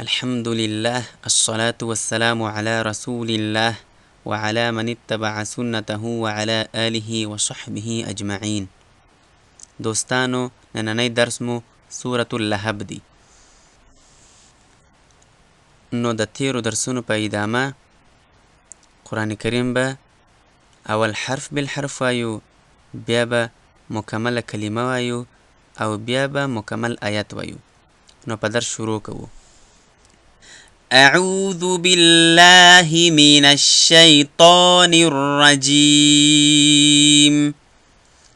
الحمد لله الصلاة والسلام على رسول الله وعلى من اتبع سنته وعلى آله وصحبه أجمعين. دوستانو نننی درس مو سورة اللهب دی. نو د تیرو درسونو په ادامه قرآن کریم به اول حرف بالحرف وایو، بیا به مکمل کلمه وایو او بیا به مکمل آیت وایو. نو په درس شروع کوو. أعوذ بالله من الشيطان الرجيم.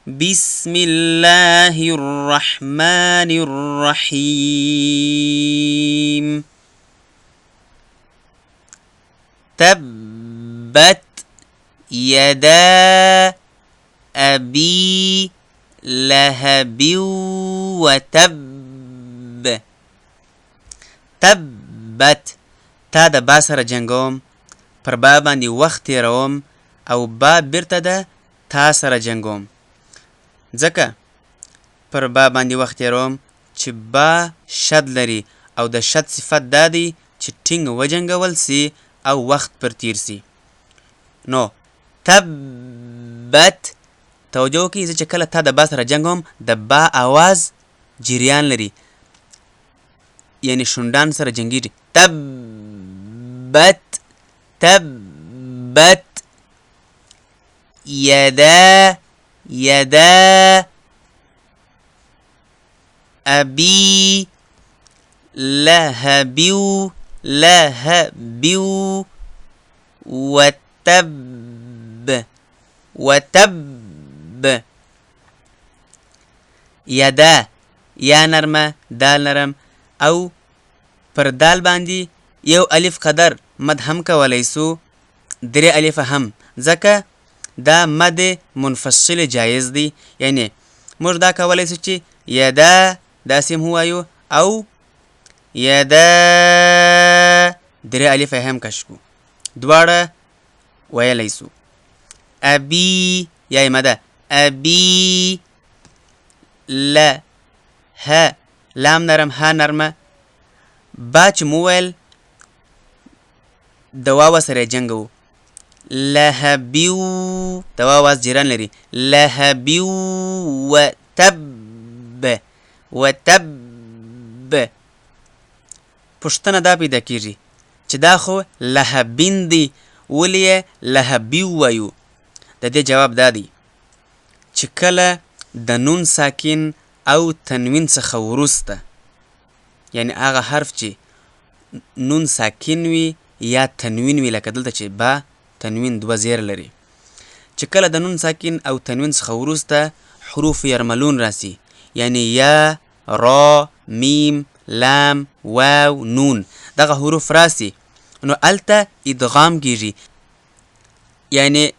بسم الله الرحمن الرحيم. تبت يدا أبي لهب وتب. تبت تا د با سره جنگوم، پر با باندې وخت تیروم او با بیرته د تا سره جنگوم. ځکه پر با باندې وخت تیروم چې با شد لري او د شد صفت دا دی چې ټینګ وجنګول سي او وخت پر تیر سي. نو تبت توجه وکړئ، زه چې کله تا د با سره جنګوم د با آواز جریان لري، یعنی شونډان سره جنګیږي. تبت تبت يدا أبي لهب وتب. يدا یا نرمه، دال نرم، او پر دال باندې یو الف قدر مد هم کولی سو، درې الف هم، ځکه دا مد منفصل جایز دی. یعنی موږ دا کولی سو چې یدا داسې هم ووایو او یدا درې الف هم کش کو، دواړه ویلی سو. ابي یا مده ابي ل ه لام نرم ها نرمه، با چې مو ویل د واو سره جنګو. لهبیو د واو واز جیران لري. لهبیو وتب. پوښتنه دا پیدا کیږي چې دا خو لهبین دی، ولې لهبیو وایو؟ د دې جواب دا دی چې کله د نون ساکن او تنوین څخه وروسته، یعنی هغه حرف چې نون ساکن وي یا تنوین وي، لکه دلته چې با تنوین دوه زیر لري، چې کله د نون ساکن او تنوین څخه وروسته حروف یرملون راسي، یعنی یا، را، میم، لام، واو، نون، دغه حروف راسي، نو الته ادغام کیږي، یعنی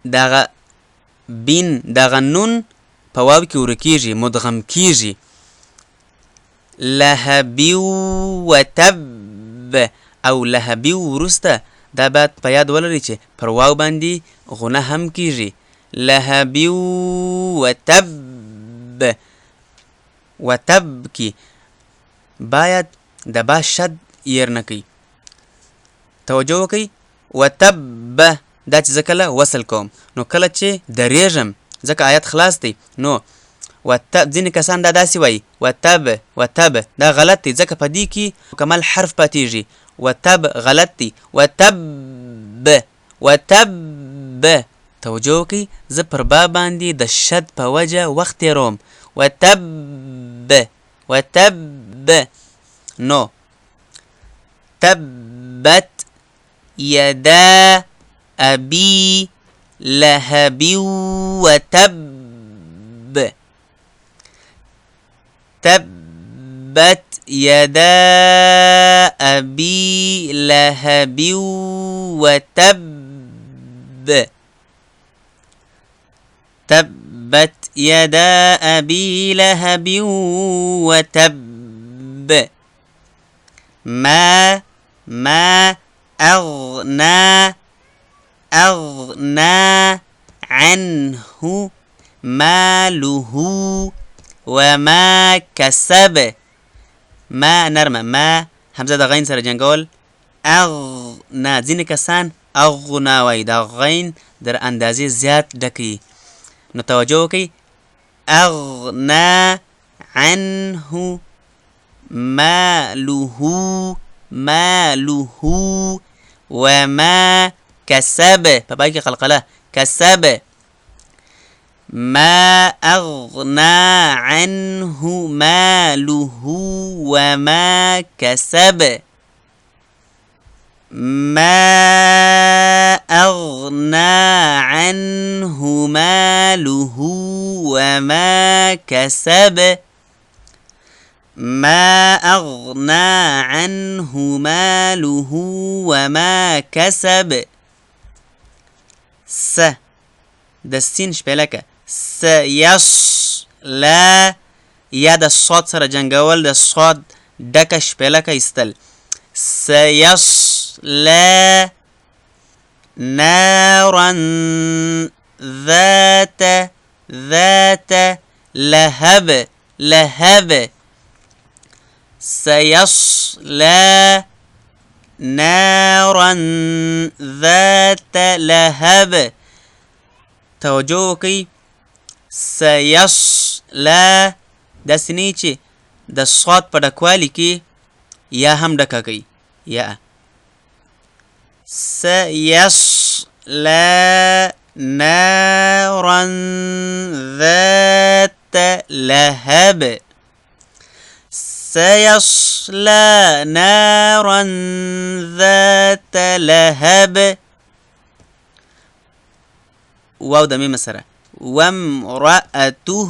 دغه بین دغه نون په واو کې ورکیږي، مدغم کیږي. لهبی وتب او لهبی وروسته دا باید په یاد ولري چې پر واو باندې غنه هم کیږي. لهبی وتب کی باید د با شد ایر نه کوي. توجه وکئ، وتب دا چې زه کله وصل کوم، نو کله چې دریږم ځکه آیت خلاص دی، نو وتب ځینې کسان دا داسې وایي وتب دا غلط دی، ځکه په دې کې مکمل حرف پاتېږي. وتب غلط دی. وتب توجه وکئ، زه پر با باندې د شد په وجه وخت تیروم. وتب نو تبت يدا أبي لهب وتب. تبت يدا أبي لهب وتب. تبت يدا أبي لهب وتب. ما أغنى عنه ماله وما كسب. ما نرمه، ما حمزه د غین سره جنگول اغنا. ځینې کسان اغنا وایي، دا غین در اندازې زیات ډکوي. نو توجه وکئ، اغنا عنه ماله وما كسب. په پای کې قلقله کسب. ما اغنا عنه ماله وما كسب. ما اغنا عنه ماله وما كسب. ما اغنا عنه ماله وما كسب. س د سین شپلکه سيصلى یا د صاد سره جنگول، د صاد ډکه شپلکه ایستل. سيصلى نارا ذات لهب. سيصلى نارا ذات لهب. توجه وکئ، سيصلى داسې نه چې د صاد په ډکوالي کې یا هم ډکه کوي. یا سيصلى نارا ذات لهب. سيصلى نارا ذات لهب. واو د میم سره وامرأته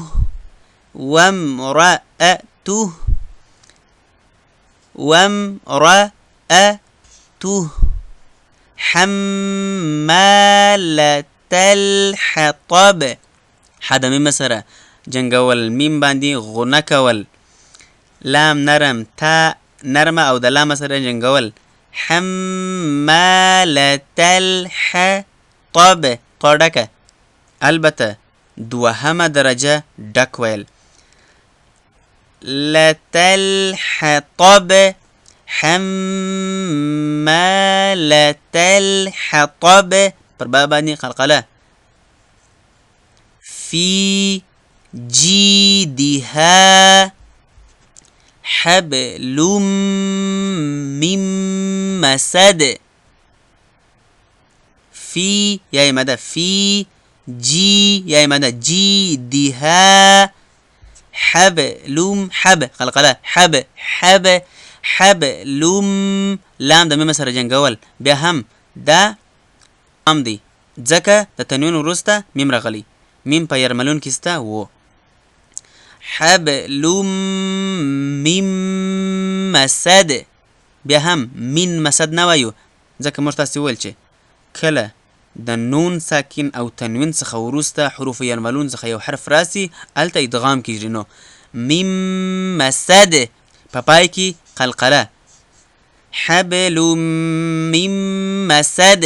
حمالة الحطب. حد میم سره جنگول، میم باندې غنه کول، لام نرم، تا نرمه او د لام سره جنگول. حمالة الحطب طاډکه، البته دوهمه درجه ډک ویل. لتلحطب حمالة الحطب پر با باندې قلقله. في جيدها حبل من مسد. في يا مدى في جي يا مدى جيدها حبل قلقله حبل لام د میم سره جنگول. بیا هم دا ام دی ځکه د تنوین وروسته میم راغلی، میم په یرملون کې سته و. حبل من مسد. بیا هم من مسد نه وایو ځکه موږ تاسې وویل چې کله د نون ساکن او تنوین څخه وروسته حروف یرملون څخه یو حرف راسي هلته ادغام کیږي. نو من مسد په پای کې قلقله. حبل من مسد.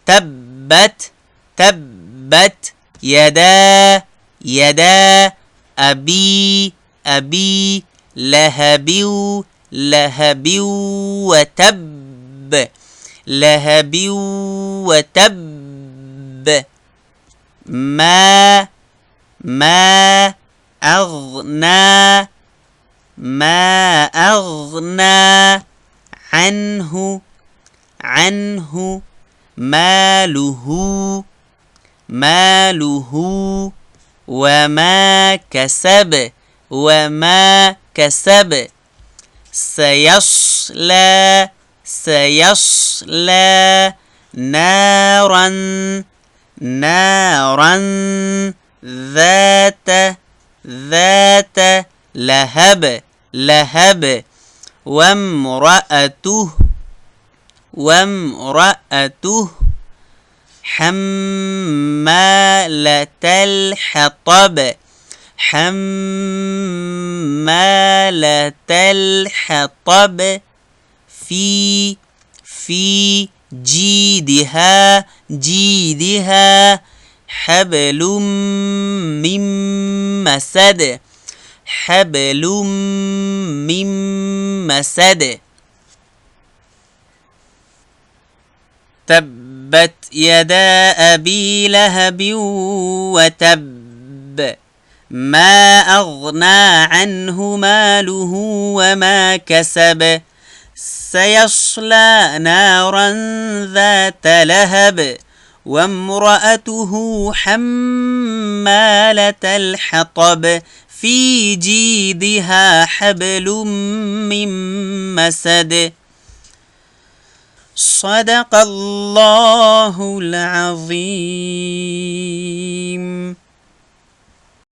تبت يدا أبي لهب وتب. ما أغنى عنه ماله وما كسب. سيصلى نارا ذات لهب. وامرأته حمالة الحطب. في جيدها حبل من مسد. من مسد تبت يدا أبي لهب وتب ما أغنى عنه ماله وما كسب سيصلى نارا ذات لهب وامرأته حمالة الحطب في جيدها حبل من مسد صدق الله العظيم.